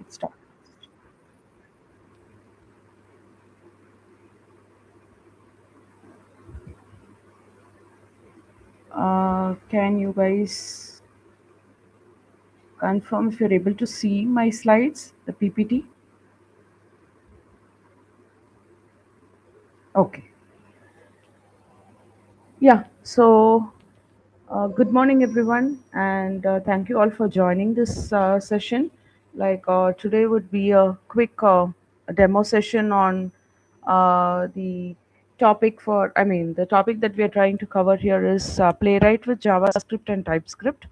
Stop. Can you guys confirm if you're able to see my slides, the PPT? Okay. Yeah. Good morning, everyone, and thank you all for joining this session. Today would be a quick demo session on the topic that we are trying to cover here is Playwright with JavaScript and TypeScript.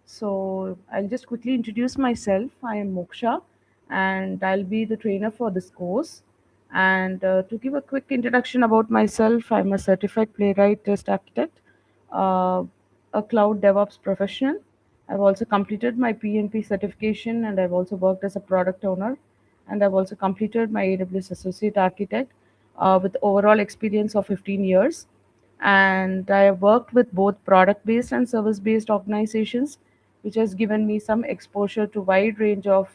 So I'll just quickly introduce myself. I am Moksha, and I'll be the trainer for this course. And to give a quick introduction about myself, I'm a certified playwright test architect, uh, a cloud DevOps professional. I've also completed my PNP certification, and I've also worked as a product owner, and I've also completed my AWS associate architect with overall experience of 15 years. And I have worked with both product based and service based organizations, which has given me some exposure to wide range of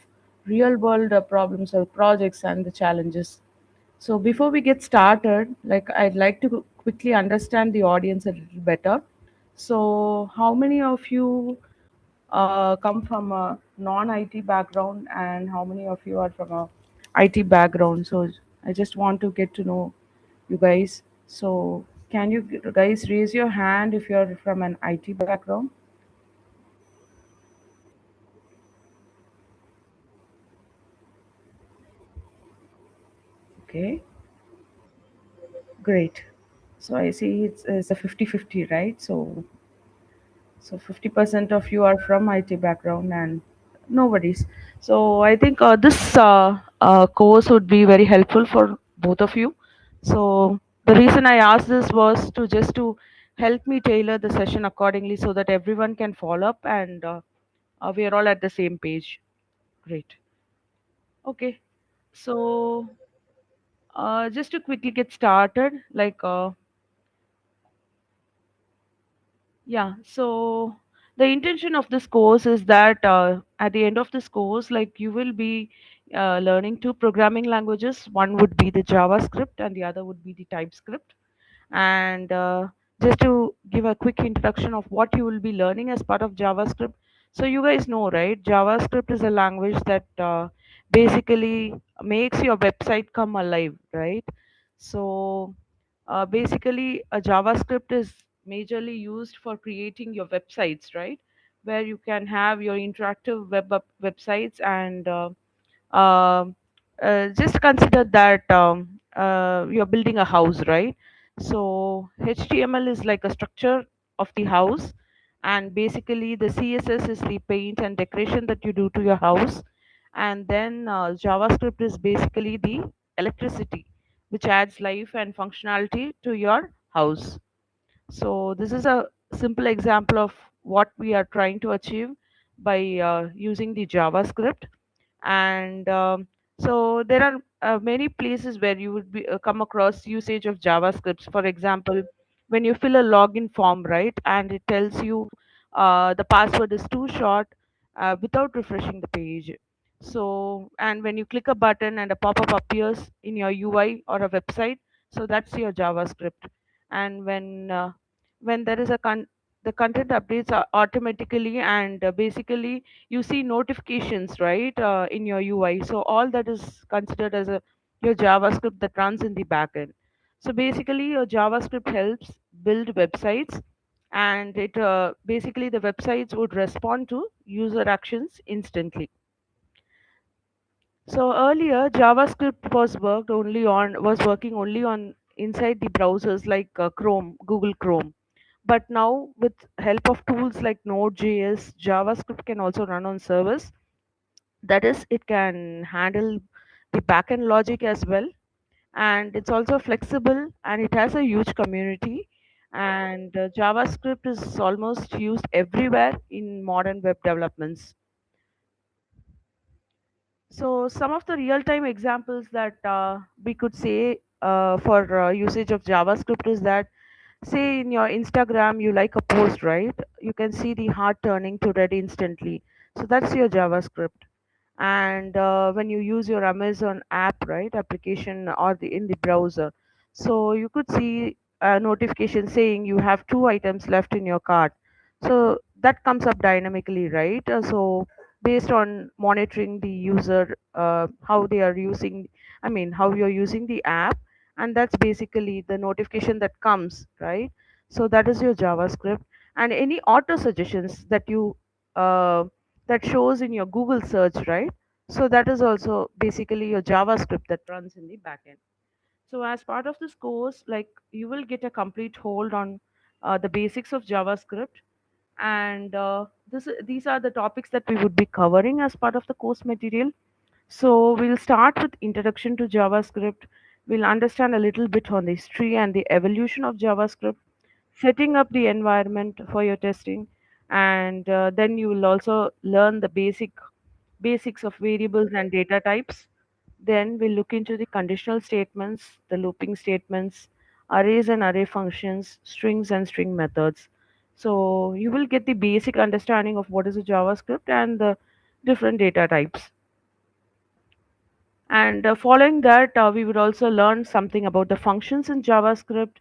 real world problems or projects and the challenges. So before we get started, I'd like to quickly understand the audience a little better. So how many of you come from a non-IT background, and how many of you are from a IT background? So I just want to get to know you guys. So can you guys raise your hand if you're from an IT background? Okay, great. So I see it's a 50-50, right? So 50% of you are from IT background, and no worries. So I think this course would be very helpful for both of you. So the reason I asked this was to help me tailor the session accordingly so that everyone can follow up, and we are all at the same page. Great. Okay. So just to quickly get started, yeah, so the intention of this course is that at the end of this course, like you will be learning two programming languages. One would be the JavaScript, and the other would be the TypeScript. And just to give a quick introduction of what you will be learning as part of JavaScript. So you guys know, right? JavaScript is a language that basically makes your website come alive, right? So basically, a JavaScript is majorly used for creating your websites, right? Where you can have your interactive websites, and um just consider that you're building a house, right? So HTML is like a structure of the house, and basically the CSS is the paint and decoration that you do to your house, and then JavaScript is basically the electricity which adds life and functionality to your house. So this is a simple example of what we are trying to achieve by using the JavaScript. And so there are many places where you would come across usage of JavaScript. For example, when you fill a login form, right, and it tells you the password is too short without refreshing the page. So, and when you click a button and a pop-up appears in your UI or a website, so that's your JavaScript. And when there is the content updates automatically, and basically you see notifications, right, in your UI. So all that is considered as a your JavaScript that runs in the backend. So basically, your JavaScript helps build websites, and it basically the websites would respond to user actions instantly. So earlier, JavaScript was working only on inside the browsers like Chrome, Google Chrome. But now, with help of tools like Node.js, JavaScript can also run on servers. That is, it can handle the backend logic as well, and it's also flexible, and it has a huge community. And JavaScript is almost used everywhere in modern web developments. So some of the real-time examples that we could say for usage of JavaScript is that, say in your Instagram you like a post, right? You can see the heart turning to red instantly. So that's your JavaScript. and when you use your Amazon app, right, application, or the in the browser, so you could see a notification saying you have two items left in your cart. So that comes up dynamically, right? So based on monitoring the user, how they are using, I mean, how you're using the app, and that's basically the notification that comes, right? So that is your JavaScript. And any auto suggestions that you uh, that shows in your Google search, right? So that is also basically your JavaScript that runs in the backend. So as part of this course, like, you will get a complete hold on the basics of JavaScript, and these are the topics that we would be covering as part of the course material. So we'll start with introduction to JavaScript. We'll understand a little bit on the history and the evolution of JavaScript, setting up the environment for your testing, and then you will also learn the basics of variables and data types. Then we'll look into the conditional statements, the looping statements, arrays and array functions, strings and string methods. So you will get the basic understanding of what is a JavaScript and the different data types. And following that, we would also learn something about the functions in JavaScript.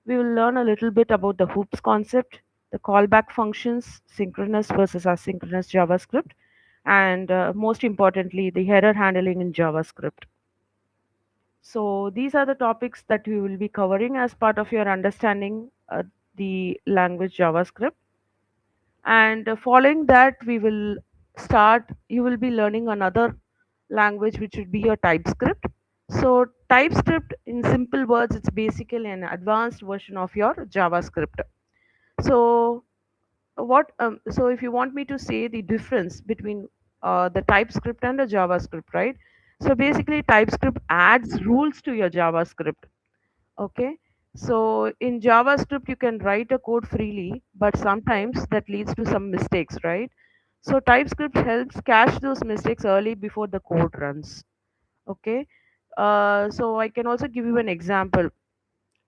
We will learn a little bit about the hoops concept, the callback functions, synchronous versus asynchronous JavaScript, and most importantly, the error handling in JavaScript. So these are the topics that we will be covering as part of your understanding the language JavaScript. And following that, you will be learning another language, which would be your TypeScript. So TypeScript, in simple words, it's basically an advanced version of your JavaScript. So so if you want me to say the difference between the TypeScript and the JavaScript, right? So basically TypeScript adds rules to your JavaScript. Okay. So in JavaScript, you can write a code freely, but sometimes that leads to some mistakes, right? So TypeScript helps catch those mistakes early before the code runs. Okay. So I can also give you an example.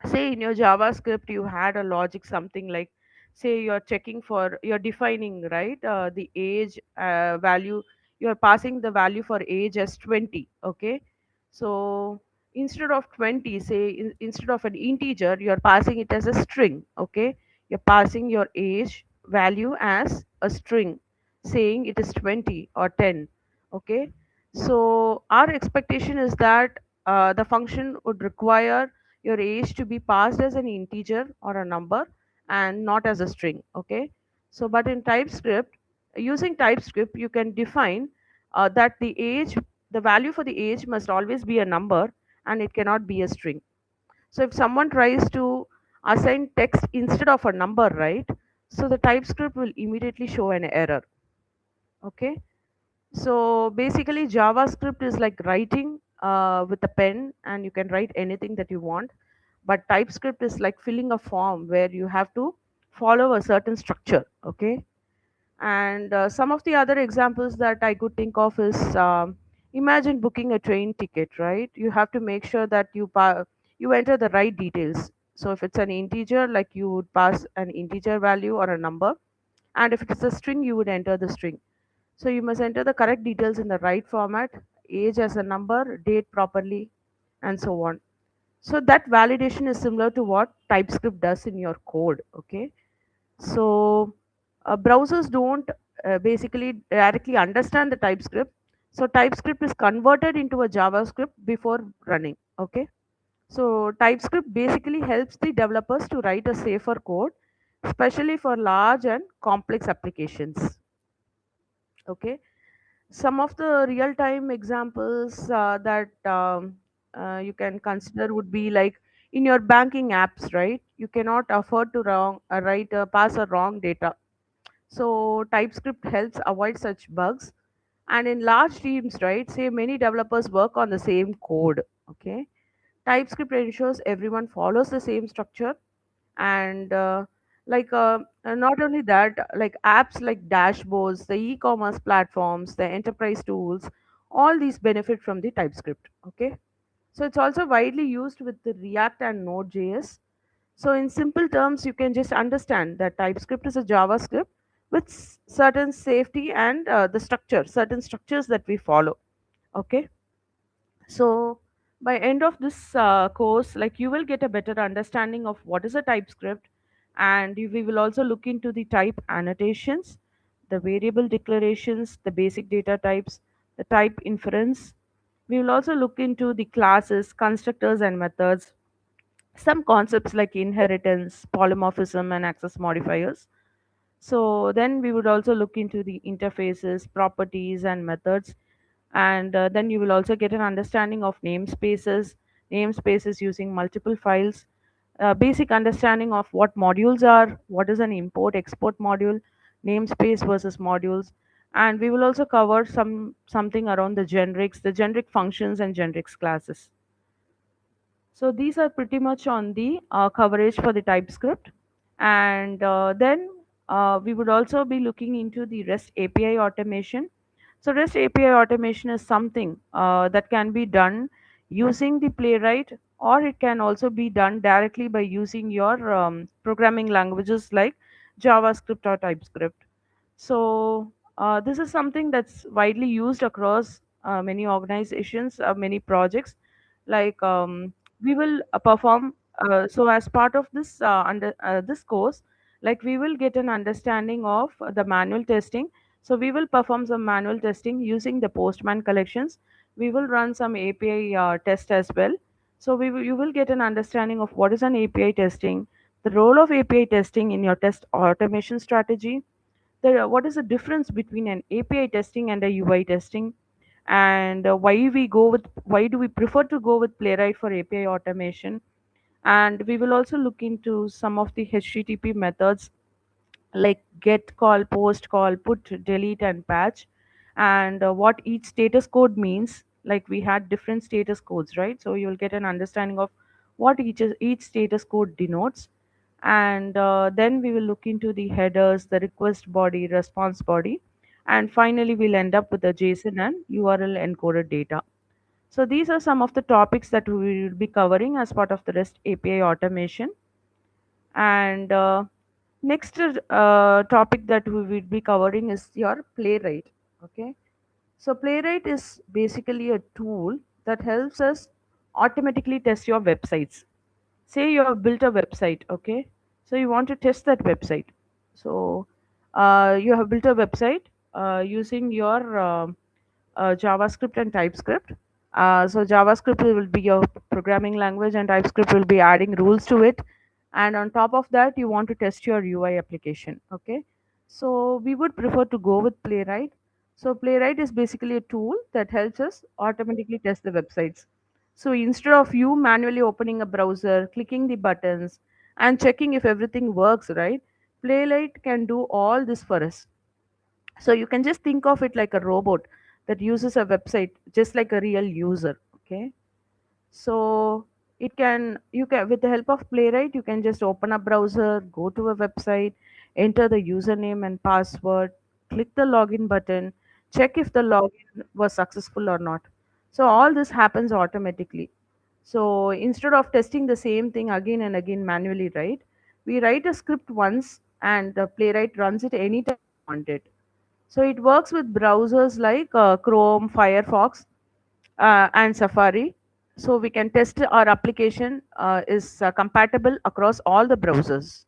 Say in your JavaScript you had a logic something like, say you're defining, right, the age value, you're passing the value for age as 20. Okay. So instead of 20, say, instead of an integer, you're passing it as a string. Okay. You're passing your age value as a string, saying it is 20 or 10. Okay. So our expectation is that the function would require your age to be passed as an integer or a number and not as a string. Okay. So but in TypeScript, using TypeScript, you can define that the value for the age must always be a number, and it cannot be a string. So if someone tries to assign text instead of a number, right, so the TypeScript will immediately show an error. Okay. So basically, JavaScript is like writing with a pen, and you can write anything that you want. But TypeScript is like filling a form where you have to follow a certain structure. Okay. And some of the other examples that I could think of is, imagine booking a train ticket, right? You have to make sure that you enter the right details. So if it's an integer, like, you would pass an integer value or a number, and if it's a string, you would enter the string. So you must enter the correct details in the right format, age as a number, date properly, and so on. So that validation is similar to what TypeScript does in your code. Okay. So browsers don't basically directly understand the TypeScript. So TypeScript is converted into a JavaScript before running. Okay. So TypeScript basically helps the developers to write a safer code, especially for large and complex applications. Okay. Some of the real time examples that you can consider would be like, in your banking apps, right? You cannot afford to write pass a wrong data. So TypeScript helps avoid such bugs. And in large teams, right, say many developers work on the same code. Okay. TypeScript ensures everyone follows the same structure, and not only that, like apps like dashboards, the e-commerce platforms, the enterprise tools, all these benefit from the TypeScript. Okay. So it's also widely used with the React and Node.js. So in simple terms, you can just understand that TypeScript is a JavaScript, with certain safety and the structure, certain structures that we follow. Okay, so by end of this course, like you will get a better understanding of what is a TypeScript, and we will also look into the type annotations, the variable declarations, the basic data types, the type inference. We will also look into the classes, constructors, and methods, some concepts like inheritance, polymorphism, and access modifiers. So then we would also look into the interfaces, properties, and methods. And then you will also get an understanding of namespaces using multiple files, basic understanding of what modules are, what is an import export module, namespace versus modules. And we will also cover something around the generic functions and generics classes. So these are pretty much on the coverage for the TypeScript. And then we would also be looking into the REST API automation. So REST API automation is something that can be done using the Playwright, or it can also be done directly by using your programming languages like JavaScript or TypeScript. So this is something that's widely used across many organizations, many projects. Like we will perform. So as part of this under this course, like we will get an understanding of the manual testing. So we will perform some manual testing using the Postman collections. We will run some API test as well. So you will get an understanding of what is an API testing, the role of API testing in your test automation strategy, what is the difference between an API testing and a UI testing, and why do we prefer to go with Playwright for API automation. And we will also look into some of the HTTP methods like get, call, post, call, put, delete, and patch, and what each status code means. Like we had different status codes, right? So you'll get an understanding of what each status code denotes. And then we will look into the headers, the request body, response body, and finally we'll end up with the JSON and URL encoded data. So these are some of the topics that we will be covering as part of the REST API automation. And next topic that we will be covering is your Playwright. Okay, so Playwright is basically a tool that helps us automatically test your websites. Say you have built a website, okay, so you want to test that website. So you have built a website using your JavaScript and TypeScript. So JavaScript will be your programming language, and TypeScript will be adding rules to it. And on top of that, you want to test your UI application. Okay, so we would prefer to go with Playwright. So Playwright is basically a tool that helps us automatically test the websites. So instead of you manually opening a browser, clicking the buttons, and checking if everything works right, Playwright can do all this for us. So you can just think of it like a robot that uses a website just like a real user. Okay, so it can you can with the help of Playwright you can just open a browser, go to a website, enter the username and password, click the login button, check if the login was successful or not. So all this happens automatically. So instead of testing the same thing again and again manually, right, we write a script once and the Playwright runs it anytime we want it. So it works with browsers like Chrome, Firefox, and Safari. So we can test our application is compatible across all the browsers.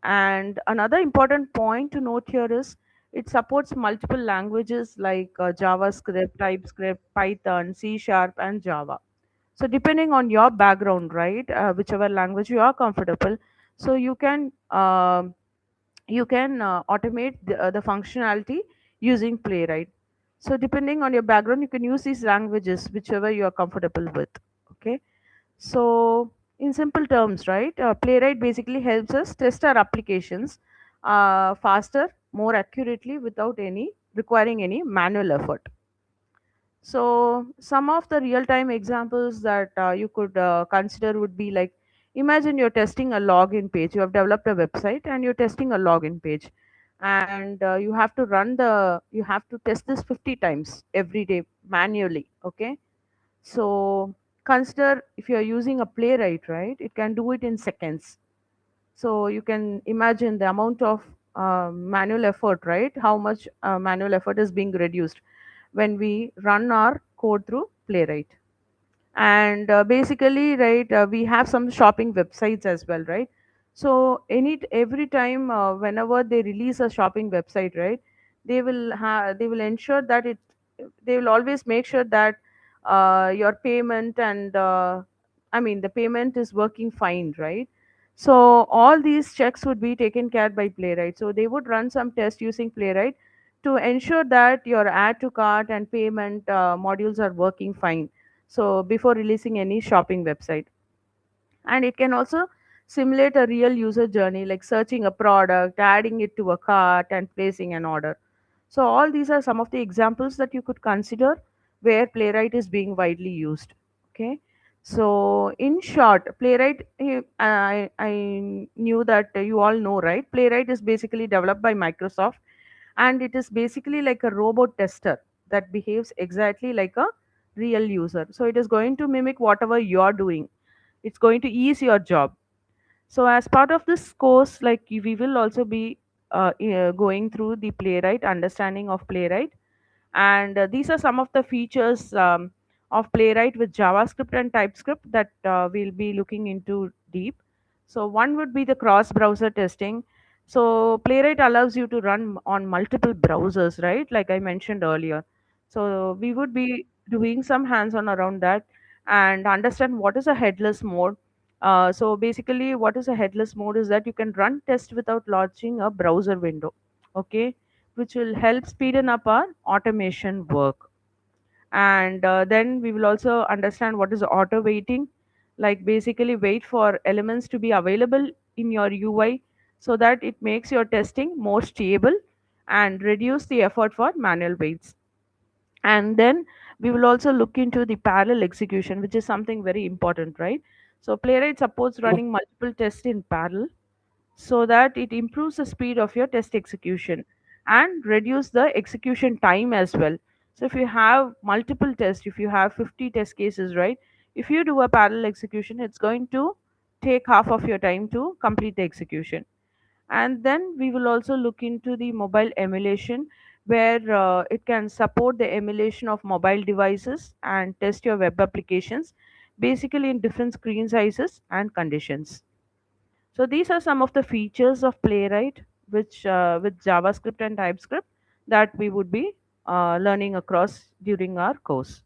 And another important point to note here is it supports multiple languages like JavaScript, TypeScript, Python, C Sharp, and Java. So depending on your background, right, whichever language you are comfortable, so you can automate the functionality using Playwright. So depending on your background, you can use these languages whichever you are comfortable with. Okay. So in simple terms, right, Playwright basically helps us test our applications faster, more accurately, without any requiring any manual effort. So some of the real-time examples that you could consider would be like, imagine you're testing a login page. You have developed a website and you're testing a login page, and you have to test this 50 times every day manually. Okay, so consider if you're using a Playwright, right? It can do it in seconds. So you can imagine the amount of manual effort, right? How much manual effort is being reduced when we run our code through Playwright. And basically, right, we have some shopping websites as well, right? So every time, whenever they release a shopping website, right, they will ensure that they will always make sure that your payment and I mean the payment is working fine, right? So all these checks would be taken care by Playwright. So they would run some tests using Playwright to ensure that your add to cart and payment modules are working fine, so before releasing any shopping website. And it can also simulate a real user journey, like searching a product, adding it to a cart, and placing an order. So all these are some of the examples that you could consider where Playwright is being widely used. Okay. So in short, Playwright, I knew that you all know, right? Playwright is basically developed by Microsoft, and it is basically like a robot tester that behaves exactly like a real user. So it is going to mimic whatever you're doing. It's going to ease your job. So as part of this course, like we will also be going through the Playwright, understanding of Playwright, and these are some of the features of Playwright with JavaScript and TypeScript that we'll be looking into deep. So one would be the cross-browser testing. So Playwright allows you to run on multiple browsers, right? Like I mentioned earlier. So we would be doing some hands-on around that and understand what is a headless mode. So basically, what is a headless mode is that you can run tests without launching a browser window. Okay, which will help speeden up our automation work. And then we will also understand what is auto waiting, like basically wait for elements to be available in your UI so that it makes your testing more stable and reduce the effort for manual waits. And then we will also look into the parallel execution, which is something very important, right? So Playwright supports running multiple tests in parallel so that it improves the speed of your test execution and reduce the execution time as well. So if you have multiple tests, if you have 50 test cases, right, if you do a parallel execution, it's going to take half of your time to complete the execution. And then we will also look into the mobile emulation, where it can support the emulation of mobile devices and test your web applications basically in different screen sizes and conditions. So these are some of the features of Playwright, which with JavaScript and TypeScript that we would be learning across during our course.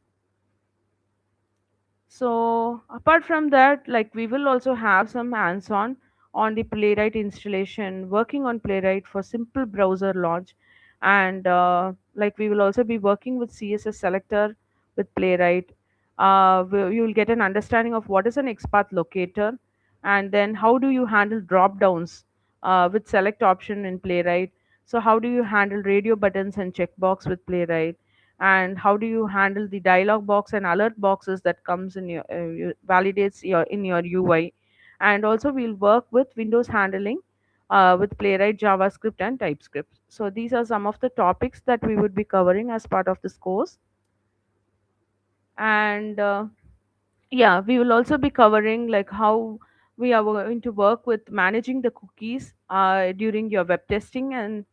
So apart from that, like we will also have some hands-on on the Playwright installation, working on Playwright for simple browser launch, and like we will also be working with CSS selector with Playwright. You will get an understanding of what is an XPath locator, and then how do you handle drop downs with select option in Playwright. So how do you handle radio buttons and checkbox with Playwright, and how do you handle the dialog box and alert boxes that comes in validates your in your UI. And also we'll work with Windows handling with Playwright, JavaScript, and TypeScript. So these are some of the topics that we would be covering as part of this course. And yeah, we will also be covering like how we are going to work with managing the cookies during your web testing, and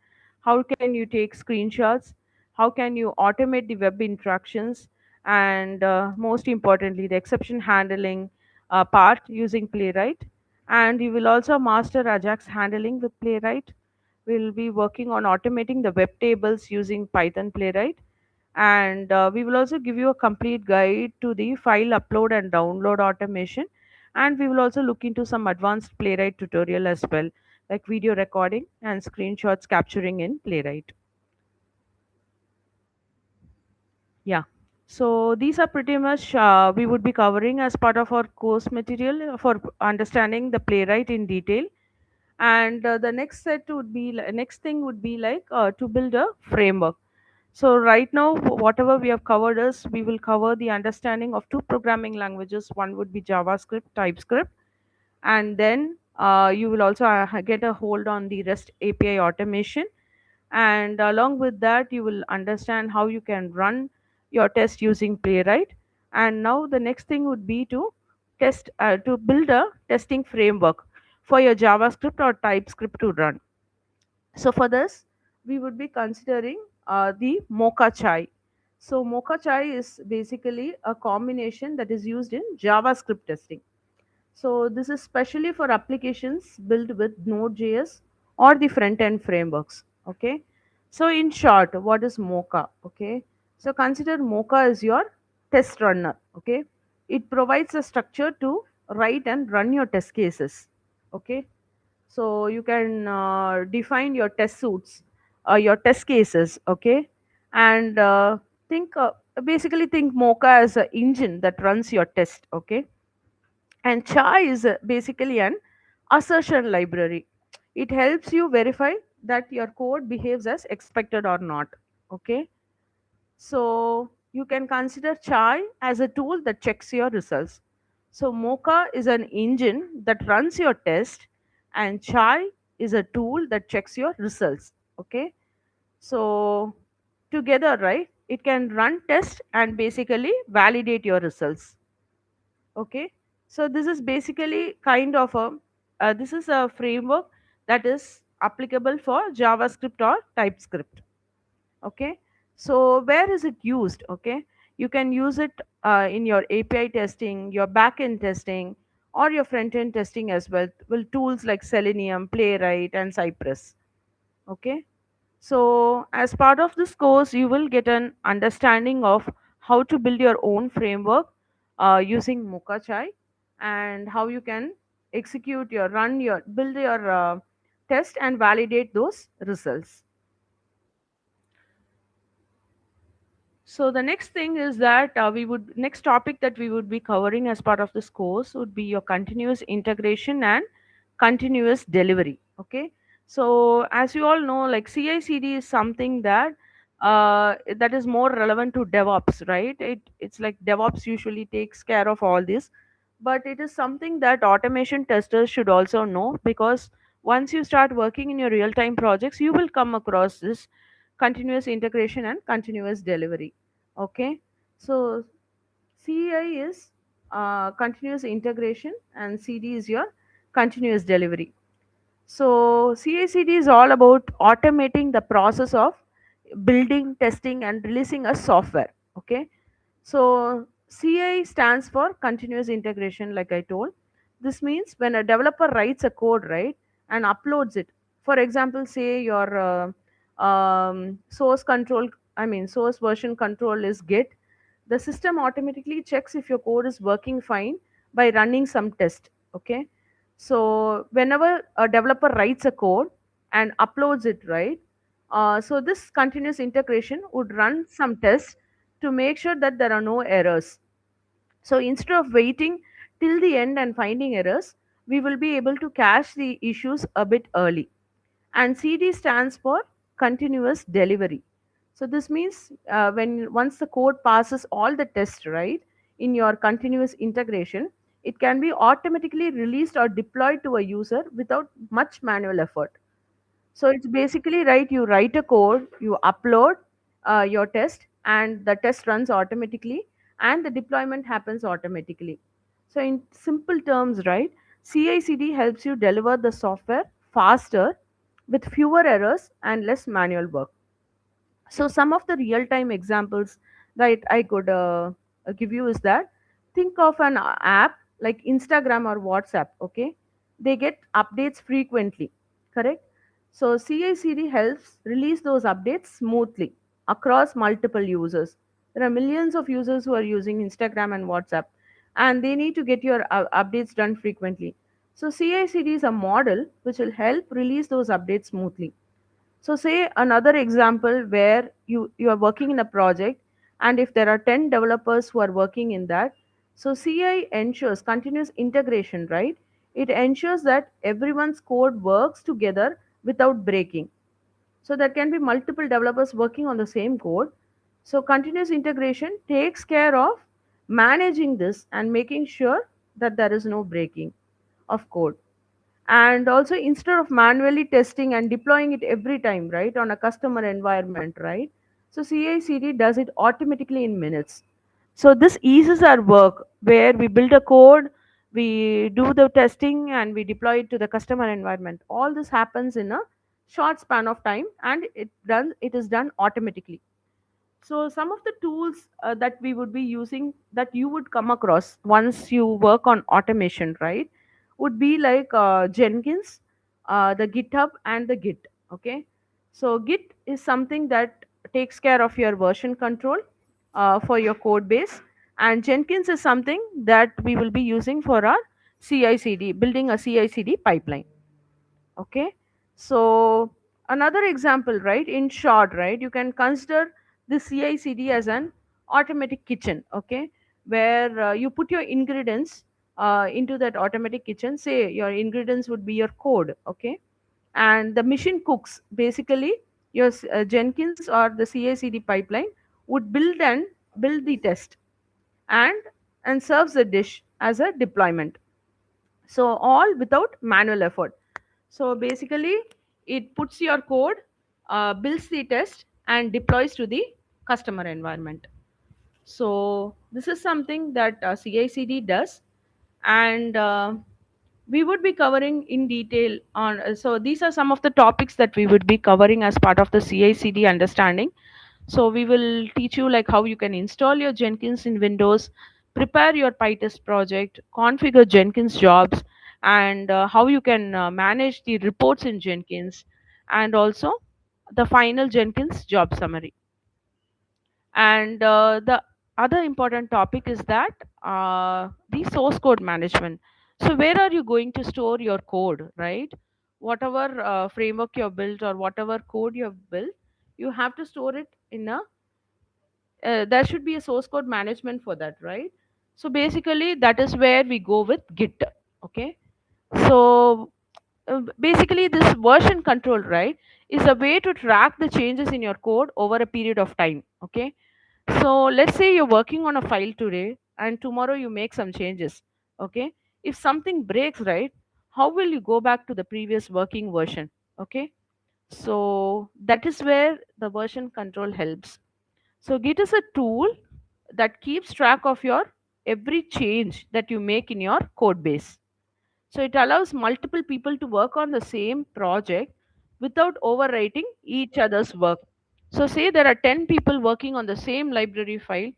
how can you take screenshots, how can you automate the web interactions, and most importantly, the exception handling part using Playwright. And you will also master Ajax handling with Playwright. We'll be working on automating the web tables using Python Playwright, and we will also give you a complete guide to the file upload and download automation. And we will also look into some advanced Playwright tutorial as well, like video recording and screenshots capturing in Playwright. Yeah, so these are pretty much we would be covering as part of our course material for understanding the Playwright in detail. And the next set would be next thing would be like to build a framework. So right now, whatever we have covered is we will cover the understanding of two programming languages. One would be JavaScript, TypeScript, and then you will also get a hold on the REST API automation. And along with that, you will understand how you can run your test using Playwright. And now the next thing would be to build a testing framework for your JavaScript or TypeScript to run. So for this, we would be considering the mocha chai. So mocha chai is basically a combination that is used in JavaScript testing. So this is specially for applications built with Node.js or the front end frameworks. Okay. So in short, what is Mocha? Okay. So consider Mocha as your test runner. Okay. It provides a structure to write and run your test cases. Okay. So you can define your test suits, your test cases. Okay. And think basically think Mocha as an engine that runs your test. Okay, and chai is basically an assertion library. It helps you verify that your code behaves as expected or not. Okay. So you can consider chai as a tool that checks your results. So mocha is an engine that runs your test, and chai is a tool that checks your results. Okay. So together, right, it can run test and basically validate your results. Okay, so this is basically kind of a this is a framework that is applicable for JavaScript or TypeScript. Okay, so where is it used? Okay, you can use it in your API testing, your backend testing, or your front end testing as well, with tools like Selenium, Playwright, and Cypress. Okay, so as part of this course, you will get an understanding of how to build your own framework using Mocha Chai, and how you can execute your run your build your test and validate those results. So the next thing is that we would next topic that we would be covering as part of this course would be your continuous integration and continuous delivery. Okay. So as you all know, like CI/CD is something that that is more relevant to DevOps, right? It's like DevOps usually takes care of all this, but it is something that automation testers should also know, because once you start working in your real-time projects, you will come across this continuous integration and continuous delivery. Okay, so CI is continuous integration, and CD is your continuous delivery. So CI/CD is all about automating the process of building, testing, and releasing a software. Okay, so CI stands for continuous integration, like I told. This means when a developer writes a code, right, and uploads it. For example, say your source control, I mean source version control is Git. The system automatically checks if your code is working fine by running some test. Okay, so whenever a developer writes a code and uploads it, right, so this continuous integration would run some tests to make sure that there are no errors. So instead of waiting till the end and finding errors, we will be able to catch the issues a bit early. And CD stands for continuous delivery. So this means when once the code passes all the tests, right, in your continuous integration, it can be automatically released or deployed to a user without much manual effort. So it's basically right. You write a code, you upload your test, and the test runs automatically, and the deployment happens automatically. So in simple terms, right, CI/CD helps you deliver the software faster with fewer errors and less manual work. So some of the real time examples that I could give you is that, think of an app like Instagram or WhatsApp. Okay, they get updates frequently, correct? So CI/CD helps release those updates smoothly across multiple users. There are millions of users who are using Instagram and WhatsApp, and they need to get your updates done frequently. So CI/CD is a model which will help release those updates smoothly. So say another example where you are working in a project, and if there are 10 developers who are working in that, so CI ensures continuous integration, right? It ensures that everyone's code works together without breaking. So there can be multiple developers working on the same code. So continuous integration takes care of managing this and making sure that there is no breaking of code. And also, instead of manually testing and deploying it every time, right, on a customer environment, right, so CI/CD does it automatically in minutes. So this eases our work, where we build a code, we do the testing, and we deploy it to the customer environment. All this happens in a short span of time, and it is done automatically. So some of the tools that we would be using, that you would come across once you work on automation, right, would be like Jenkins, the GitHub, and the Git. Okay, so Git is something that takes care of your version control for your code base, and Jenkins is something that we will be using for our CI/CD, building a CI/CD pipeline. Okay, so another example, right, in short, right, you can consider the CI/CD as an automatic kitchen. Okay, where you put your ingredients into that automatic kitchen. Say your ingredients would be your code. Okay, and the machine cooks. Basically your Jenkins or the CI/CD pipeline would build the test, and serves the dish as a deployment, so all without manual effort. So basically, it puts your code, builds the test, and deploys to the customer environment. So this is something that CI/CD does, and we would be covering in detail on. So these are some of the topics that we would be covering as part of the CI/CD understanding. So we will teach you like how you can install your Jenkins in Windows, prepare your PyTest project, configure Jenkins jobs, and how you can manage the reports in Jenkins, and also the final Jenkins job summary. And the other important topic is that the source code management. So where are you going to store your code, right? Whatever framework you have built or whatever code you have built, you have to store it in a there should be a source code management for that, right? So basically that is where we go with Git. Okay, so basically this version control, right, is a way to track the changes in your code over a period of time. Okay, so let's say you're working on a file today and tomorrow you make some changes. Okay, if something breaks, right, how will you go back to the previous working version? Okay, so that is where the version control helps. So Git is a tool that keeps track of your every change that you make in your code base. So it allows multiple people to work on the same project without overwriting each other's work. So say there are 10 people working on the same library file,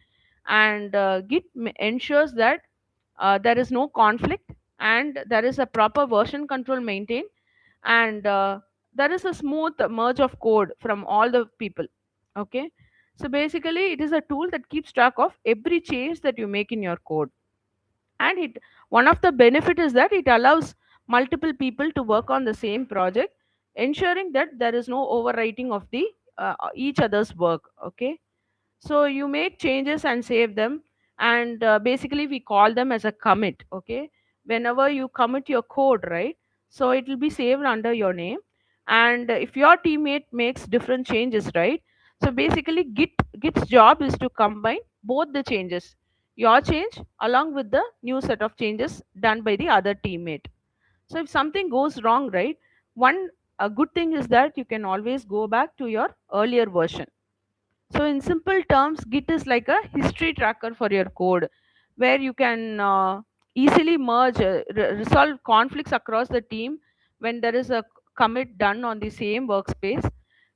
and Git ensures that there is no conflict, and there is a proper version control maintained, and there is a smooth merge of code from all the people. Okay, so basically it is a tool that keeps track of every change that you make in your code, and it one of the benefit is that it allows multiple people to work on the same project, ensuring that there is no overwriting of the each other's work. Okay, so you make changes and save them, and basically we call them as a commit. Okay, whenever you commit your code, right, so it will be saved under your name, and if your teammate makes different changes, right, so basically git's job is to combine both the changes, your change along with the new set of changes done by the other teammate. So if something goes wrong, right, one a good thing is that you can always go back to your earlier version. So, in simple terms, Git is like a history tracker for your code, where you can easily merge, resolve conflicts across the team when there is a commit done on the same workspace,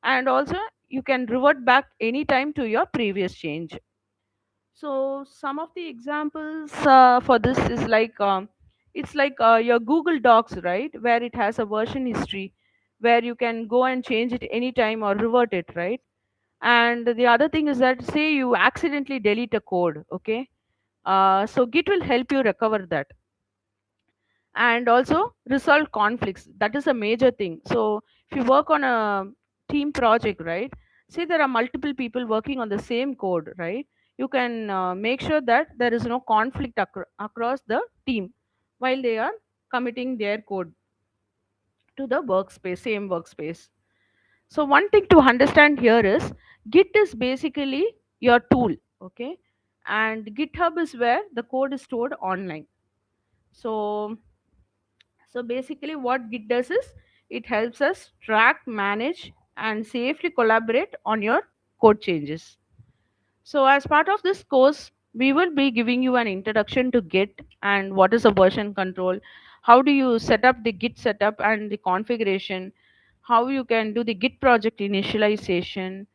and also you can revert back anytime to your previous change. So, some of the examples for this is like it's like your Google Docs, right, where it has a version history, where you can go and change it anytime or revert it, right? And the other thing is that say you accidentally delete a code. Okay, so Git will help you recover that, and also resolve conflicts. That is a major thing. So if you work on a team project, right, say there are multiple people working on the same code, right, you can make sure that there is no conflict across the team while they are committing their code to the workspace, same workspace. So one thing to understand here is Git is basically your tool, okay? And GitHub is where the code is stored online. So basically what Git does is it helps us track, manage, and safely collaborate on your code changes. So as part of this course, we will be giving you an introduction to Git and what is a version control, how do you set up the Git setup and the configuration, how you can do the Git project initialization,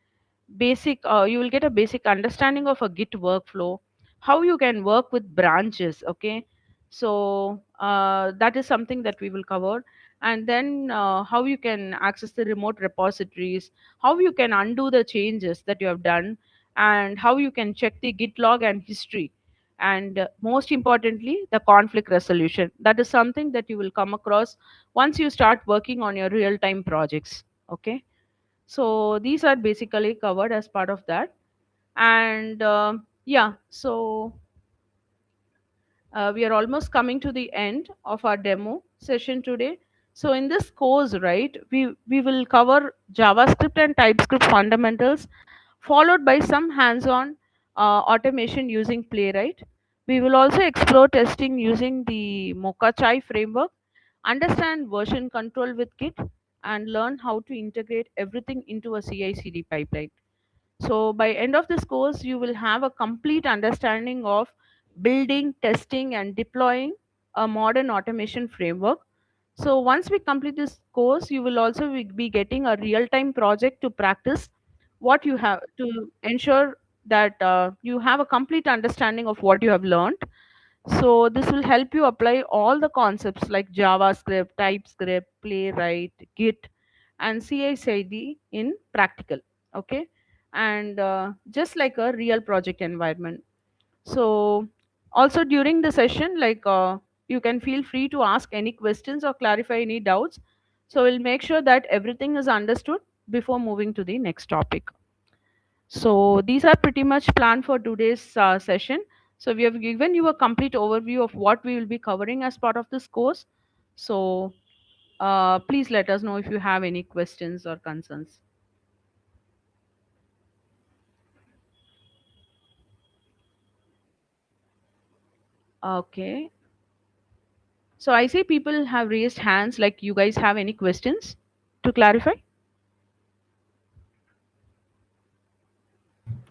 basic you will get a basic understanding of a Git workflow, how you can work with branches. Okay, so that is something that we will cover. And then how you can access the remote repositories, how you can undo the changes that you have done, and how you can check the Git log and history. And most importantly, the conflict resolution, that is something that you will come across once you start working on your real time projects. Okay, so these are basically covered as part of that. And yeah, so we are almost coming to the end of our demo session today. So in this course, right, we will cover JavaScript and TypeScript fundamentals, followed by some hands-on automation using Playwright. We will also explore testing using the Mocha Chai framework, understand version control with Git, and learn how to integrate everything into a CI/CD pipeline. So by end of this course, you will have a complete understanding of building, testing, and deploying a modern automation framework. So once we complete this course, you will also be getting a real-time project to practice what you have to ensure that you have a complete understanding of what you have learned. So this will help you apply all the concepts like JavaScript, TypeScript, Playwright, Git, and CI/CD in practical. Okay, and just like a real project environment. So also during the session, you can feel free to ask any questions or clarify any doubts. So we'll make sure that everything is understood before moving to the next topic. So these are pretty much planned for today's session. So we have given you a complete overview of what we will be covering as part of this course. So please let us know if you have any questions or concerns. Okay. So I see people have raised hands. Like, you guys have any questions to clarify?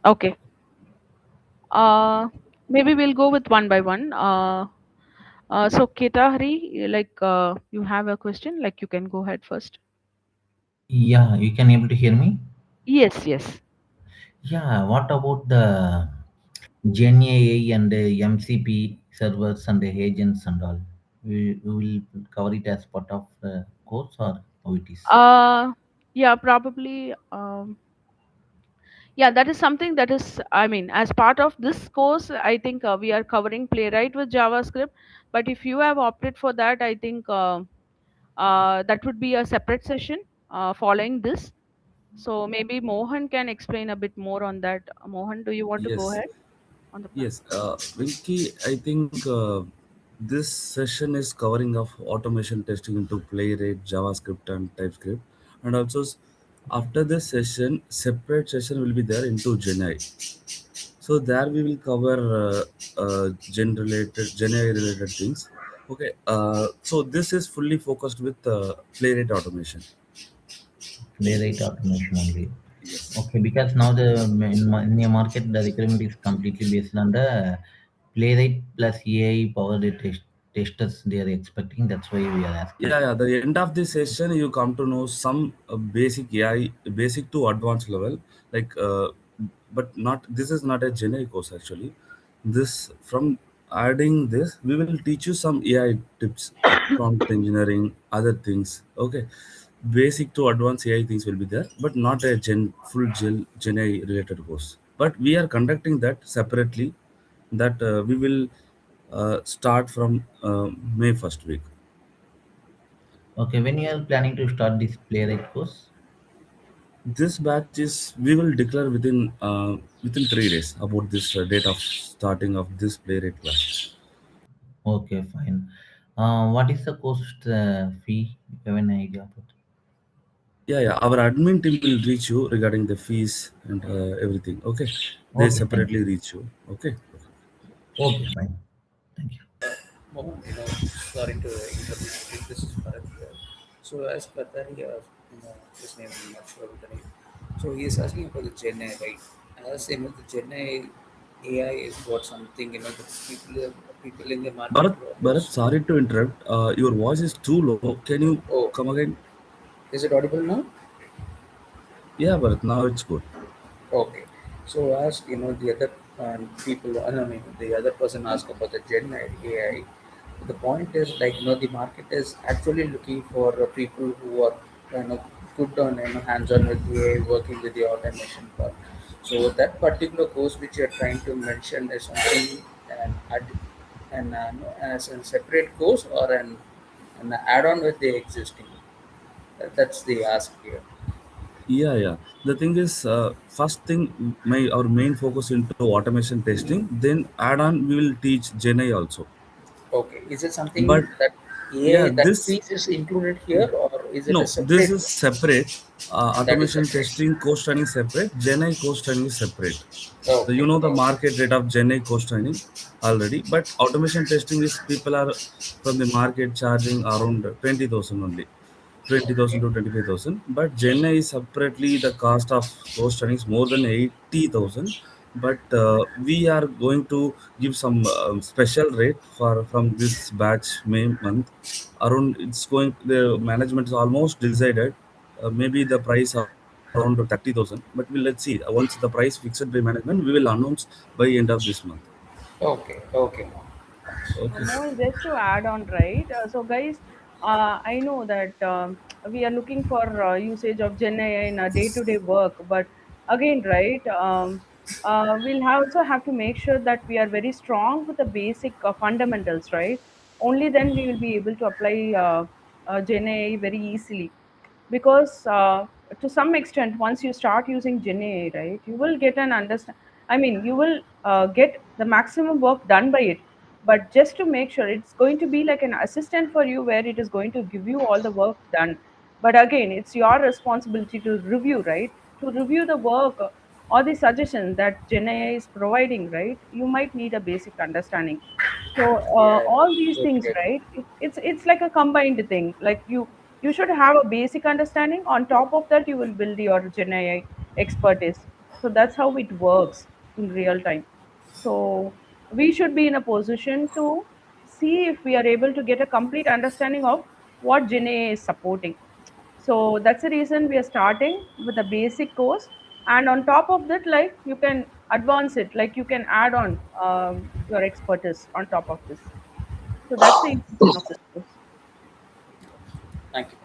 Okay. Uh, Maybe we'll go with one by one. So Ketahari, you have a question. Like, you can go ahead first. Yeah, you can able to hear me? Yes, yes. Yeah, what about the Gen AI and the MCP servers and the agents and all? We will cover it as part of the course or how it is? Uh, yeah, probably. Yeah, that is something that is, I mean, as part of this course, I think we are covering Playwright with JavaScript. But if you have opted for that, I think that would be a separate session following this. So maybe Mohan can explain a bit more on that. Mohan, do you want to go Yes, ahead on the plan? yes. Vinky, I think this session is covering of automation testing into Playwright, JavaScript, and TypeScript, and also after this session, separate session will be there into GenAI. So there we will cover GenAI related things. Okay. So this is fully focused with Playwright automation. Playwright automation only. Yes. Okay, because now in the market the requirement is completely based on the Playwright plus AI powered testers they are expecting. That's why we are asking. Yeah, yeah. The end of this session, you come to know some basic AI, basic to advanced level. Like, but not. This is not a generic course actually. This from adding this, we will teach you some AI tips, prompt engineering, other things. Okay, basic to advanced AI things will be there, but not a Gen AI related course. But we are conducting that separately. That we will start from May 1st week. Okay, when you are planning to start this Playwright course? This batch is we will declare within 3 days about this date of starting of this playwright class. Okay, fine. What is the cost fee? You have an idea about? Yeah, yeah. Our admin team will reach you regarding the fees and everything. Okay, they Okay, thank you. separately reach you. Okay. Okay, fine. Thank you. Moment, sorry to interrupt. This is Bharat here. So as Katari, his name I'm not sure of the name. So he is asking about the Gen AI, right? As the Gen AI is what something the people in the market Bharat, was. sorry to interrupt. Your voice is too low. Can you Oh, come again? Is it audible now? Yeah, but now it's good. Okay. So as you know, the other people, I mean, the other person asked about the Gen AI. The point is like the market is actually looking for people who are good on hands-on with AI, working with the automation part. So that particular course which you're trying to mention is something as a separate course or an add-on with the existing. That's the ask here. Yeah, yeah. The thing is, first thing, my our main focus into automation testing. Then add on, we will teach Gen AI also. Okay. Is it But something that yeah, AI that this piece is included here, or is it a no, this separate is one? separate. That is Automation separate. testing, course training separate. Gen AI course training is separate. You Okay. know the Okay. market rate of Gen AI course training already, but automation testing is people are from the market charging around 20,000 only. 20,000 Okay. to 25,000, but Gen AI is separately the cost of course training is more than 80,000. But we are going to give some special rate for from this batch May month. Around it's going the management is almost decided. Maybe the price around 30,000, but let's see. Once the price fixed by management, we will announce by end of this month. Okay. Okay. Ma'am. Thanks. Okay. Mohan, just to add on, right? So, guys, I know that we are looking for usage of Gen AI in our day-to-day work, but again, right? We'll also have to make sure that we are very strong with the basic fundamentals, right? Only then we will be able to apply Gen AI very easily, because to some extent once you start using Gen AI, right, you will get an understand, I mean, you will get the maximum work done by it, but just to make sure, it's going to be like an assistant for you where it is going to give you all the work done, but again it's your responsibility to review, right, to review the work or the suggestion that Gen AI is providing, right, you might need a basic understanding. So Yeah. all these things, Totally agree. right? It's like a combined thing. Like you should have a basic understanding. On top of that, you will build your Gen AI expertise. So that's how it works in real time. So we should be in a position to see if we are able to get a complete understanding of what Gen AI is supporting. So that's the reason we are starting with a basic course, and on top of that, like you can advance it, like you can add on your expertise on top of this. So that's the intention of this course. Thank you,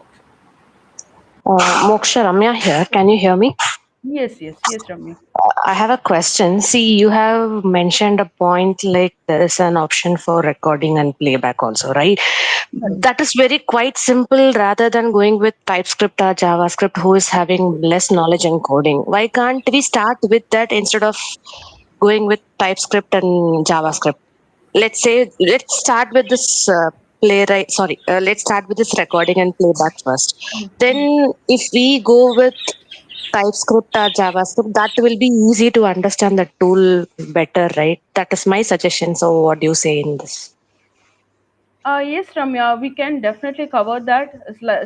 Moksha. Moksha, Ramya here. Can you hear me? Yes, yes, yes, Ramya. I have a question. See, you have mentioned a point like there is an option for recording and playback also, right? Correct. That is very quite simple rather than going with TypeScript or JavaScript who is having less knowledge in coding. Why can't we start with that instead of going with TypeScript and JavaScript? Let's start with this playwright. Sorry, let's start with this recording and playback first. Then, if we go with TypeScript or JavaScript, that will be easy to understand the tool better, right? That is my suggestion. So, what do you say in this? Yes, Ramya, we can definitely cover that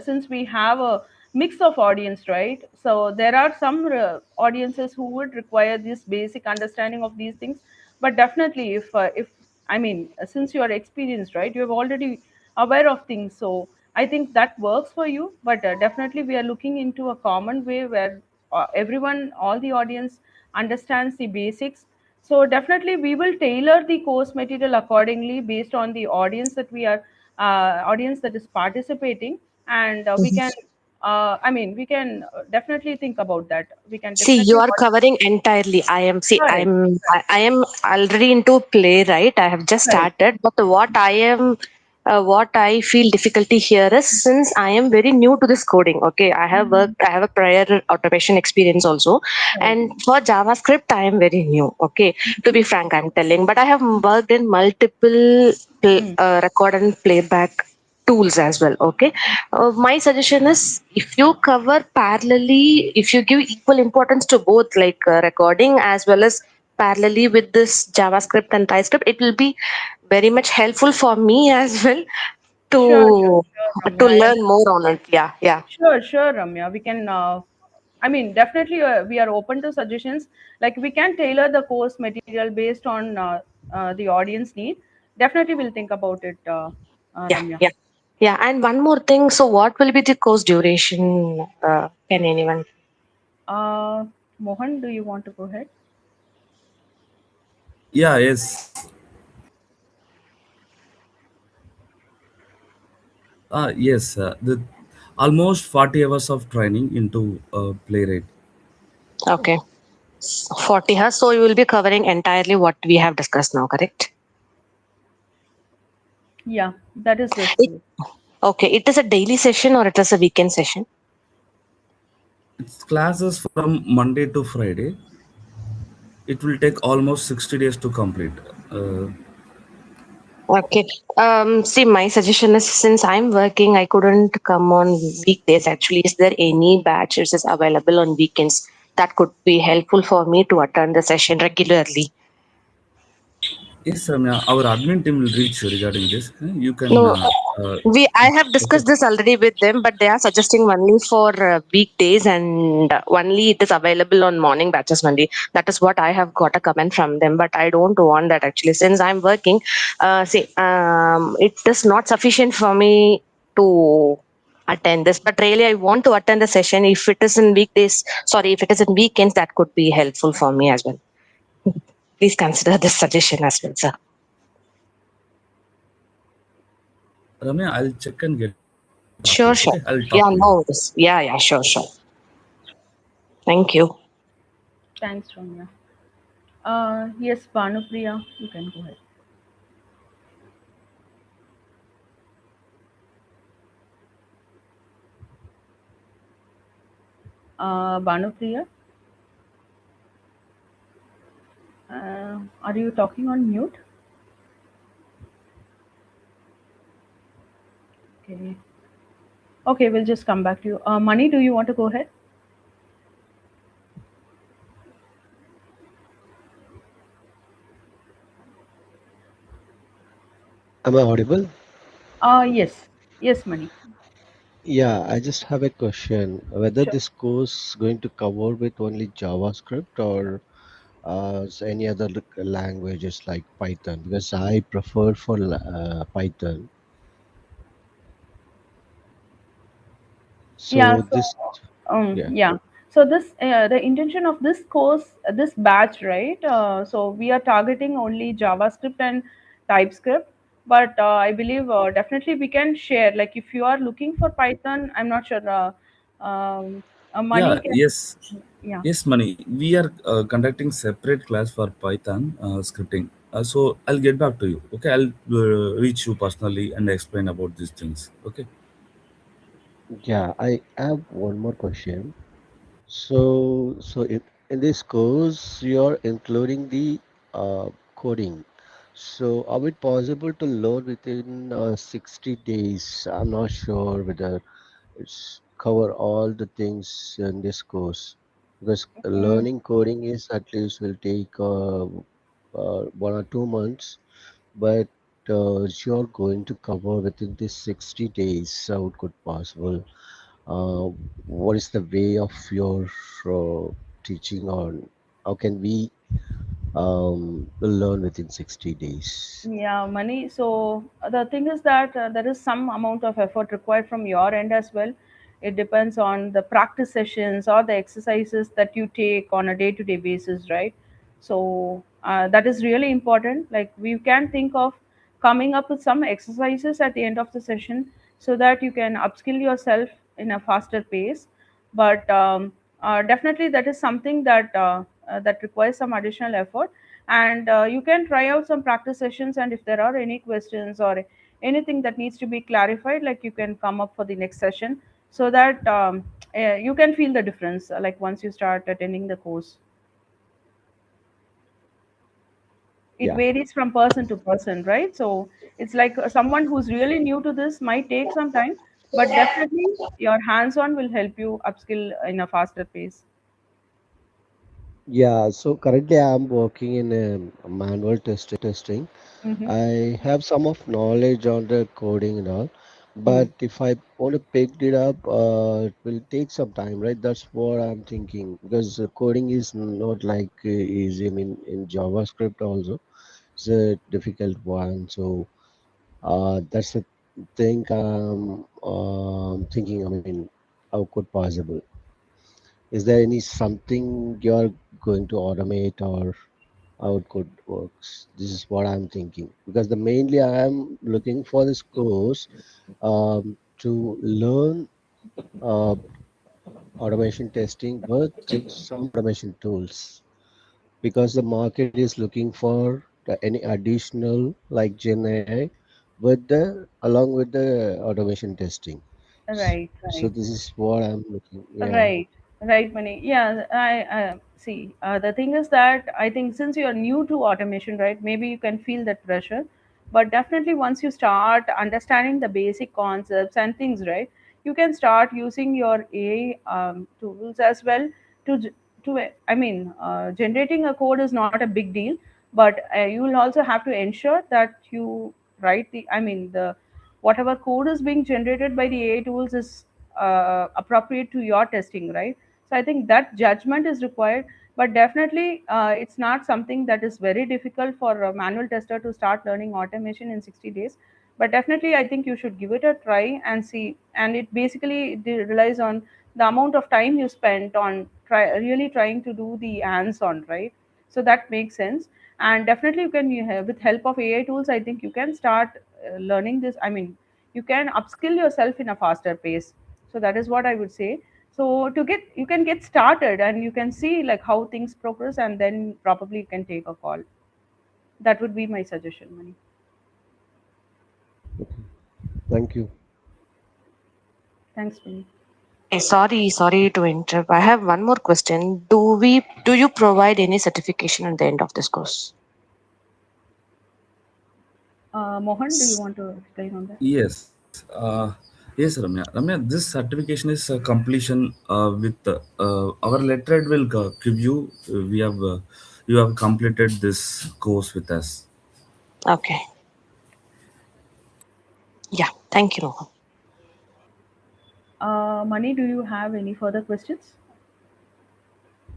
since we have a mix of audience, right? So there are some audiences who would require this basic understanding of these things, but definitely, if I mean, since you are experienced, right, you have already aware of things, so I think that works for you. But definitely, we are looking into a common way where everyone, all the audience, understands the basics. So definitely we will tailor the course material accordingly based on the audience that we are audience that is participating, and we can I mean, we can definitely think about that. We can See, you definitely are watch. covering entirely. Correct, I am already into playwright. I have just correct. started, but what I feel difficulty here is since I am very new to this coding. Okay, I have a prior automation experience also, Correct. and for JavaScript, I am very new. Okay, to be frank, I'm telling, but I have worked in multiple Mm. record and playback tools as well. Okay, my suggestion is if you cover parallelly, if you give equal importance to both, like recording as well as parallelly with this JavaScript and TypeScript, it will be very much helpful for me as well Sure, sure, to sure, to Ramya. I learn understand. more on it. Yeah, yeah. Sure, sure, Ramya. We can, I mean, definitely we are open to suggestions. Like we can tailor the course material based on the audience need. Definitely we'll think about it, Yeah, Ramya. yeah. Yeah, and one more thing. So, what will be the course duration? Can anyone? Uh, Mohan, do you want to go ahead? Yeah, yes. Yes, the almost 40 hours of training into Playwright. Okay, 40 hours. So, you will be covering entirely what we have discussed now, correct? Yeah, that is the It, school. okay, it is a daily session or it is a weekend session? It's classes from Monday to Friday. It will take almost 60 days to complete. Uh, Okay. See, my suggestion is since I'm working, I couldn't come on weekdays. Actually, is there any batches is available on weekends that could be helpful for me to attend the session regularly? yes, Ramya, our admin team will reach you regarding this. You can. No, I have Okay. discussed this already with them, but they are suggesting only for weekdays and only it is available on morning batches only. That is what I have got a comment from them, but I don't want that actually since I'm working. See, it is not sufficient for me to attend this, but really I want to attend the session. If it is in weekdays, sorry, if it is in weekends, that could be helpful for me as well. Please consider this suggestion as well, sir. Ramya, I'll check and get back to you. Okay, I'll Sure, talk to sure. you. Yeah, no worries. Yeah, yeah, sure, sure. Thank you. Thanks, Ramya. Yes, Bhanupriya, you can go ahead. Bhanupriya, are you talking on mute? Okay. Okay, we'll just come back to you. Mani, do you want to go ahead? Am I audible? Yes. Yes, Mani. Yeah, I just have a question. Whether Sure. this course going to cover with only JavaScript or any other languages like Python? Because I prefer for Python. Yeah, So so this, yeah, yeah. So this the intention of this course, this batch, right? So we are targeting only JavaScript and TypeScript, but I believe definitely we can share. Like if you are looking for Python, I'm not sure. Money Yeah, can, yes. yeah. Yes, Mani. We are conducting separate class for Python scripting. So I'll get back to you. Okay, I'll reach you personally and explain about these things. Okay. yeah, I have one more question. In this course, you're including the coding. So, are it possible to load within 60 days? I'm not sure whether it's cover all the things in this course because Mm, learning coding is at least will take 1 or 2 months, but you're going to cover within this 60 days. How it could possible? Uh, what is the way of your teaching on how can we learn within 60 days? Yeah, money. So the thing is that there is some amount of effort required from your end as well. It depends on the practice sessions or the exercises that you take on a day-to-day basis, right? So that is really important. Like we can think of coming up with some exercises at the end of the session so that you can upskill yourself in a faster pace. But definitely that is something that requires some additional effort, and you can try out some practice sessions, and if there are any questions or anything that needs to be clarified, like you can come up for the next session so that you can feel the difference, like once you start attending the course. It Yeah. varies from person to person, right? So it's like someone who's really new to this might take some time, but definitely your hands on will help you upskill in a faster pace. Yeah, so currently I'm working in manual testing. Mm-hmm. I have some of knowledge on the coding and all, Mm. but if I want to pick it up, it will take some time, right? That's what I'm thinking because coding is not like easy. I mean, in JavaScript also, it's a difficult one. So that's it. think thinking, I mean, how could possible? Is there any something you're going to automate or how it could works? This is what I'm thinking because the mainly I am looking for this course to learn uh, automation testing with some automation tools because the market is looking for any additional like Gen AI with the along with the automation testing. Right, So right. this is what I'm looking. Yeah. Right, right, Mani. Yeah, I see. The thing is that I think since you are new to automation, right, maybe you can feel that pressure, but definitely once you start understanding the basic concepts and things, right, you can start using your AI tools as well to I mean, generating a code is not a big deal, but you will also have to ensure that you write the, I mean, the whatever code is being generated by the AI tools is appropriate to your testing, right? So I think that judgment is required, but definitely it's not something that is very difficult for a manual tester to start learning automation in 60 days. But definitely, I think you should give it a try and see. And it basically relies on the amount of time you spent on really trying to do the hands-on, right? So that makes sense. And definitely, with help of AI tools, I think you can start learning this. I mean, you can upskill yourself in a faster pace. So that is what I would say. So to get, you can get started and you can see like how things progress, and then probably you can take a call. That would be my suggestion, Mani. Okay. Thank you. Thanks, Mani. Okay, sorry to interrupt. I have one more question. Do you provide any certification at the end of this course? Mohan, do you want to explain on that? Yes, yes, Ramya. Ramya, this certification is completion with our letterhead will give you. We have you have completed this course with us. Okay. Yeah. Thank you, Mohan. Mani, do you have any further questions?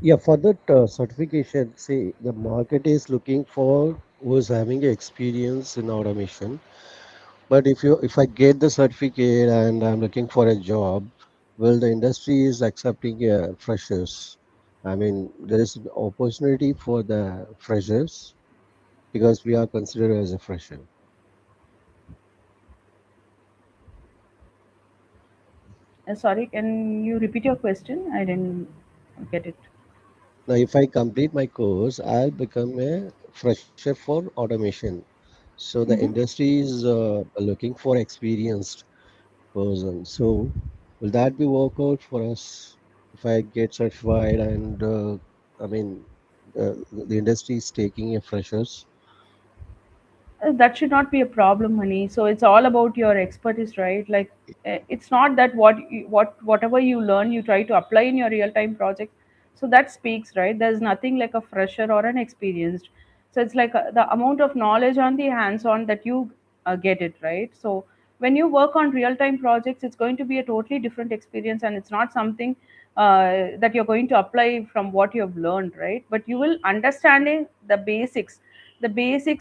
Yeah, for that certification, see, the market is looking for who's having experience in automation. But if I get the certificate and I'm looking for a job, well, the industry is accepting freshers. I mean, there is an opportunity for the freshers because we are considered as a fresher. Sorry, can you repeat your question? I didn't get it. Now, if I complete my course, I'll become a fresher for automation. So the Mhm. industry is looking for experienced person. So will that be work out for us if I get certified and I mean the industry is taking a freshers? That should not be a problem, honey. So it's all about your expertise, right? Like it's not that whatever you learn you try to apply in your real time project. So that speaks, right? There's nothing like a fresher or an experienced. So it's like the amount of knowledge on the hands on that you get it, right? So when you work on real time projects, it's going to be a totally different experience, and it's not something that you're going to apply from what you've learned, right? But you will understanding the basics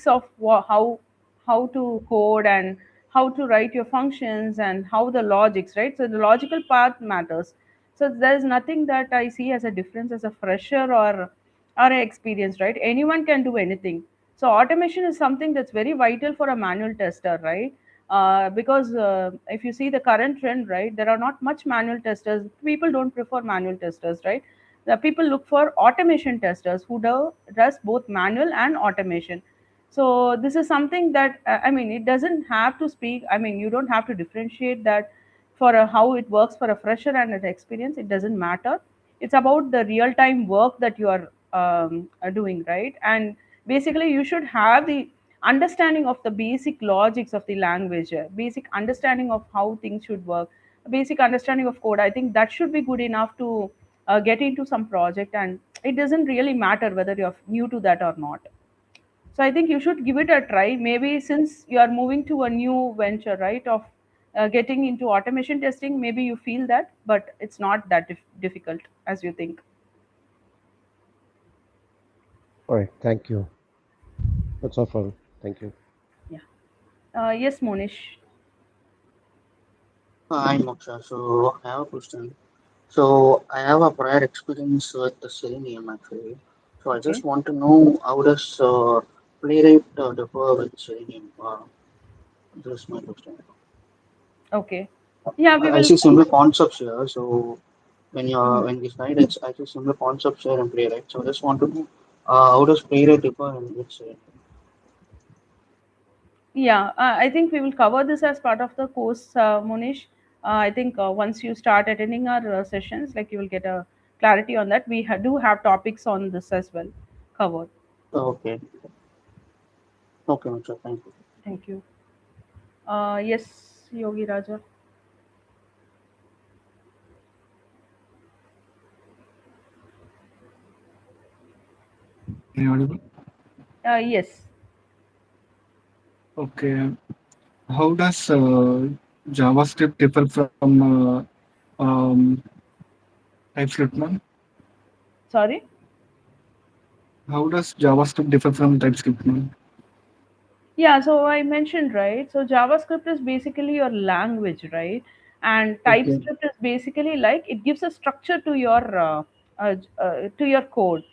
of how to code and how to write your functions and how the logics, right? So the logical part matters. So there's nothing that I see as a difference as a fresher or an experienced, right? Anyone can do anything. So automation is something that's very vital for a manual tester, right? Because if you see the current trend, right, there are not much manual testers. People don't prefer manual testers, right? The people look for automation testers who does both manual and automation. So this is something that I mean, it doesn't have to speak, I mean, you don't have to differentiate that for how it works for a fresher and an experience. It doesn't matter. It's about the real time work that you are doing, right? And basically you should have the understanding of the basic logics of the language, basic understanding of how things should work, a basic understanding of code. I think that should be good enough to get into some project, and it doesn't really matter whether you're new to that or not. So I think you should give it a try. Maybe since you are moving to a new venture, right, of getting into automation testing, maybe you feel that, but it's not that difficult as you think. All right, thank you. That's all from. Thank you. Yeah. Yes, Monish. Hi Moksha. So I have a question. So I have a prior experience with the Selenium actually. So I Okay. just want to know how does Playwright differ with Selenium? This is my question. Okay. Yeah, we I will. see similar concepts here. So Mhm. when we slide, it's I see similar concepts here in Playwright. So I just want to know how does Playwright differ and with Selenium? Yeah, I think we will cover this as part of the course, Monish. I think once you start attending our sessions, like you will get a clarity on that. We do have topics on this as well covered. Okay. Okay, Moksha. Thank you. Thank you. Yes, Yogi Raja. Am I audible? Yes. Okay. How does JavaScript differ from TypeScript, man? Sorry. How does JavaScript differ from TypeScript, man? Yeah, so I mentioned, right? So JavaScript is basically your language, right? And Okay. TypeScript is basically like it gives a structure to your code.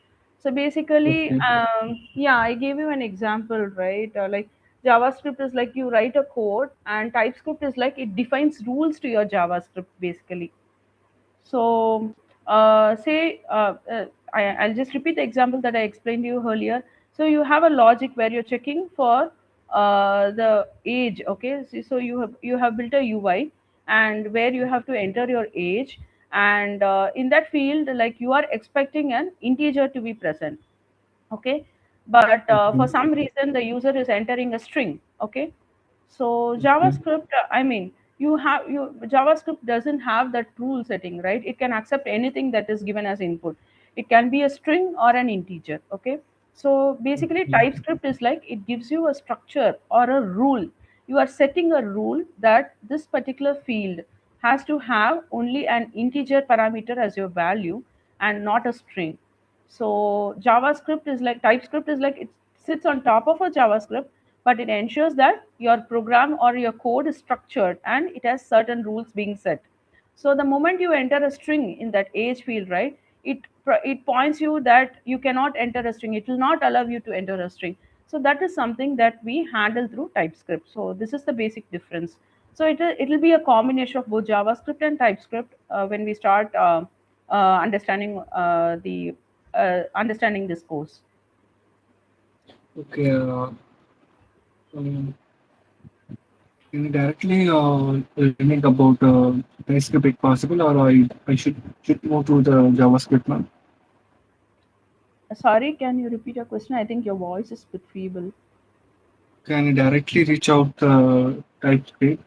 So basically, Okay. yeah, I gave you an example, right? Like JavaScript is like you write a code, and TypeScript is like it defines rules to your JavaScript, basically. So, I'll just repeat the example that I explained to you earlier. So, you have a logic where you're checking for the age. Okay, so you have built a UI, and where you have to enter your age, and in that field, like you are expecting an integer to be present. Okay, but for Okay. some reason the user is entering a string. Okay, so Okay. JavaScript, I mean, you JavaScript doesn't have that rule setting, right? It can accept anything that is given as input. It can be a string or an integer. Okay, so basically TypeScript is like it gives you a structure or a rule. You are setting a rule that this particular field has to have only an integer parameter as your value and not a string. So JavaScript is like TypeScript is like it sits on top of a JavaScript, but it ensures that your program or your code is structured and it has certain rules being set. So the moment you enter a string in that age field, right, it points you that you cannot enter a string. It will not allow you to enter a string. So that is something that we handle through TypeScript. So this is the basic difference. So it'll be a combination of both JavaScript and TypeScript when we start the understanding this course. Okay. Um, can you directly learning about TypeScript if possible, or I should move to the JavaScript, man? Sorry, can you repeat your question? I think your voice is a bit feeble. Can you directly reach out TypeScript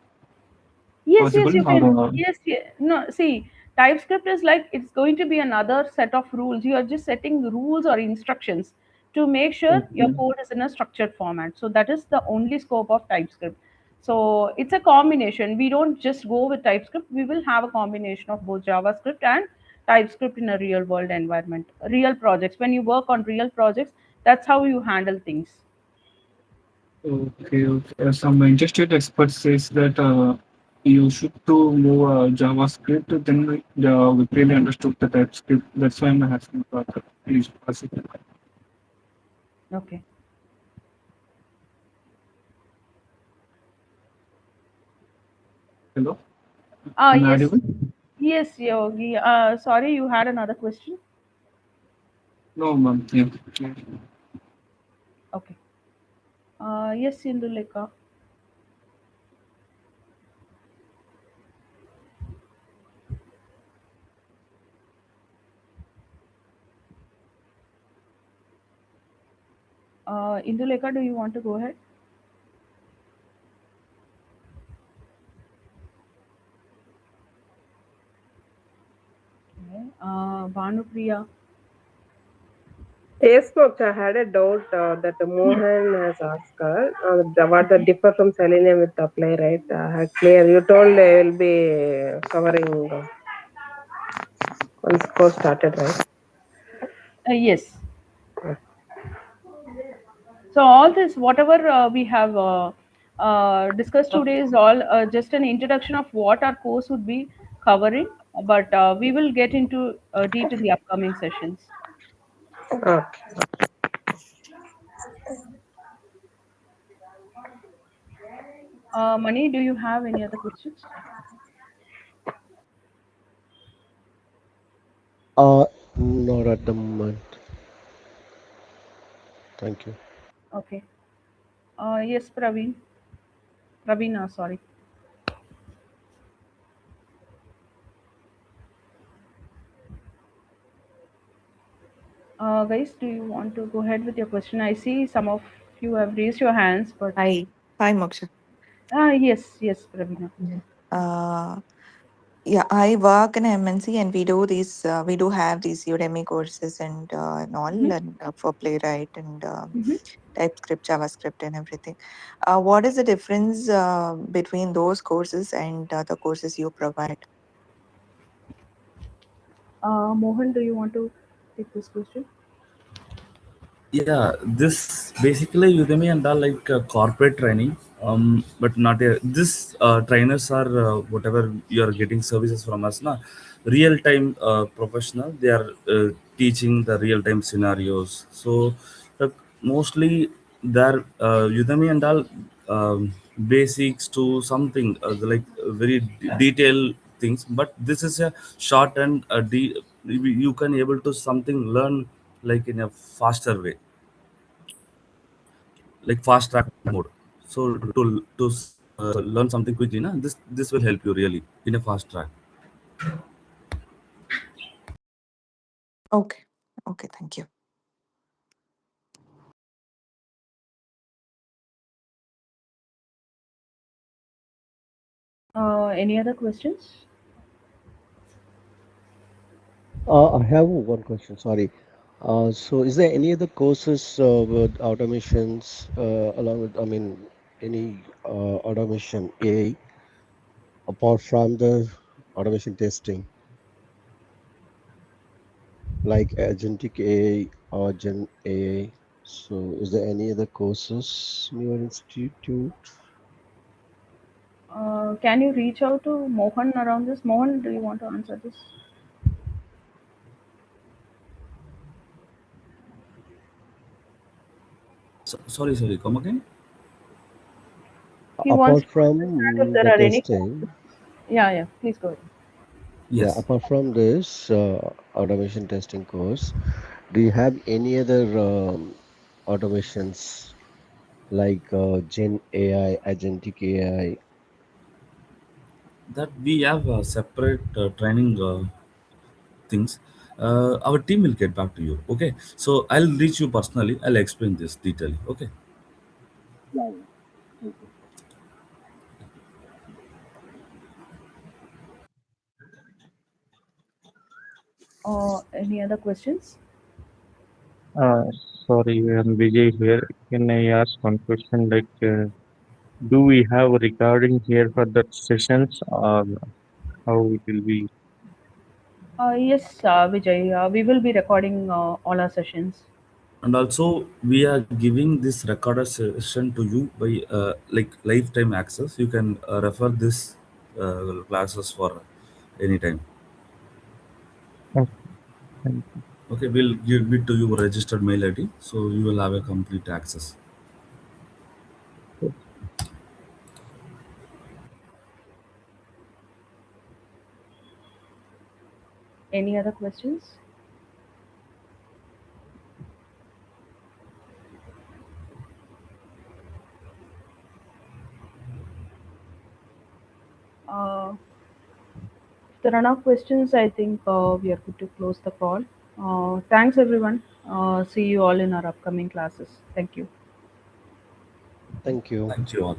Yes, yes, possible, you can. or Yes, yeah. No, see, TypeScript is like it's going to be another set of rules. You are just setting rules or instructions to make sure your okay. code is in a structured format. So that is the only scope of TypeScript. So it's a combination. We don't just go with TypeScript. We will have a combination of both JavaScript and TypeScript in a real world environment, real projects. When you work on real projects, that's how you handle things. Okay, okay. Some interested experts says that you should to move JavaScript, then we clearly understood the TypeScript. That's why I'm asking for that. Please pass it. Okay. Hello, am I Yes. audible? Yes, Yogi. Sorry, you had another question. No, ma'am. Yeah. Yeah. Okay. Yes, Induleka. Induleka, do you want to go ahead? Okay. Bhanupriya. Yes, folks, I had a doubt that Mohan has asked her what the differ from Selenium with the playwright. Clear. You told I will be covering once course started, right? Yes. So all this, whatever we have discussed today is all just an introduction of what our course would be covering, but we will get into deep in the upcoming sessions. Okay. Mani, do you have any other questions? Uh, Not at the moment. Thank you. Okay. Yes, Praveen. Praveen, sorry. Guys, do you want to go ahead with your question? I see some of you have raised your hands, but Hi. Hi, Moksha. yes, yes, Pravina. Yeah. Yeah, I work in MNC and we do have these Udemy courses and all Mm-hmm. and for Playwright and Mm-hmm. TypeScript, JavaScript and everything. What is the difference between those courses and the courses you provide? Mohan, do you want to take this question? Yeah, this basically Udemy and all like corporate training, but not a, this trainers are whatever you are getting services from us, na real time professional. They are teaching the real time scenarios. So mostly their Udemy and all basics to something like very detailed things. But this is a short and you can able to something learn like in a faster way, like fast track mode. So to learn something quickly, na, this will help you really in a fast track. Okay. Okay, thank you. Any other questions? I have one question. Sorry. So, is there any other courses with automations along with, I mean, any automation AI apart from the automation testing, like agentic AI or Gen AI? So, is there any other courses in your institute? Can you reach out to Mohan around this? Mohan, do you want to answer this? Sorry, come again. He wants Apart to understand if from there the are any courses. testing, Yeah, yeah. Please go ahead. yeah, Yes, apart from this automation testing course, do you have any other automations like Gen AI, Agentic AI? that we have separate training things. Our team will get back to you. Okay, so I'll reach you personally. I'll explain this detail. Okay. Yeah, yeah. Thank you. Any other questions? Uh, Sorry, I'm Vijay here. Can I ask one question? Do we have a recording here for the sessions, or how it will be? Yes, Vijay. We will be recording all our sessions. And also we are giving this recorded session to you by like lifetime access. You can refer this classes for any time. Okay, thank Okay, we'll give it to your registered mail ID, so you will have a complete access. you. Any other questions? If there are no questions, I think we are good to close the call. Thanks, everyone. See you all in our upcoming classes. Thank you. Thank you. Thank you all.